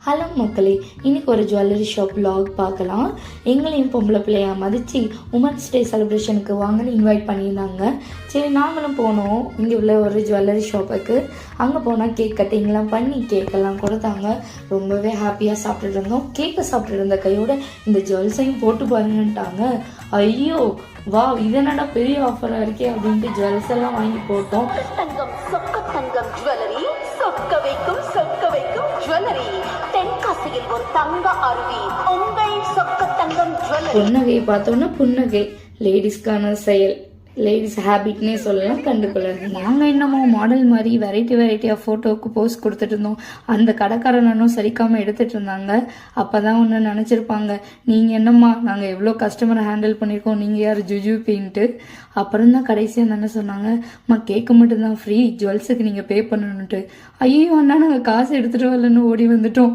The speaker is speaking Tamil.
ஹலோ மக்களே, இன்னைக்கு ஒரு ஜுவல்லரி ஷாப் vlog பார்க்கலாம். எங்களையும் பொம்பளை பிள்ளையாக மதித்து உமன்ஸ் டே செலிப்ரேஷனுக்கு வாங்கன்னு இன்வைட் பண்ணியிருந்தாங்க. சரி நாங்களும் போனோம் இங்கே உள்ள ஒரு ஜுவல்லரி ஷாப்புக்கு. அங்கே போனால் கேக் கட்டிங்லாம் பண்ணி கேக்கெல்லாம் கொடுத்தாங்க. ரொம்பவே ஹாப்பியாக சாப்பிட்டுட்டு இருந்தோம். கேக்கை சாப்பிட்டுட்டு இருந்த கையோட இந்த ஜுவல்ஸையும் போட்டு பாருங்கன்ட்டாங்க. ஐயோ வா, இது என்னடா பெரிய ஆஃபராக இருக்கே அப்படின்ட்டு ஜுவல்ஸ் எல்லாம் வாங்கி போட்டோம். தங்கம் சொக்க தங்கம் ஜுவல்லரி, சொக்க வைக்கும் ஜுவல்லரி, தென்காசியில் ஒரு தங்க அருவி, உங்கள் சொக்க தங்கம் ஜுவல்லரி. புன்னகை பார்த்தோன்னா புன்னகை லேடிஸ்க்கான செயல், லேடிஸ் ஹேபிட்னே சொல்லலாம். கண்டுக்கொள்ளாது. நாங்கள் என்னமோ மாடல் மாதிரி வெரைட்டியாக ஃபோட்டோவுக்கு போஸ்ட் கொடுத்துட்டு இருந்தோம். அந்த கடைக்காரனும் சரிக்காமல் எடுத்துகிட்டு இருந்தாங்க. அப்போ தான் ஒன்று நினச்சிருப்பாங்க, நீங்கள் என்னம்மா நாங்கள் எவ்வளோ கஸ்டமரை ஹேண்டில் பண்ணியிருக்கோம், நீங்கள் யார் ஜுஜுபின்ட்டு. அப்புறம் தான் கடைசியாக என்ன சொன்னாங்க, அம்மா கேட்க மட்டும்தான் ஃப்ரீ, ஜுவல்ஸுக்கு நீங்கள் பே பண்ணணுன்ட்டு. ஐயோ அண்ணா நாங்கள் காசு எடுத்துகிட்டு வரலன்னு ஓடி வந்துட்டோம்.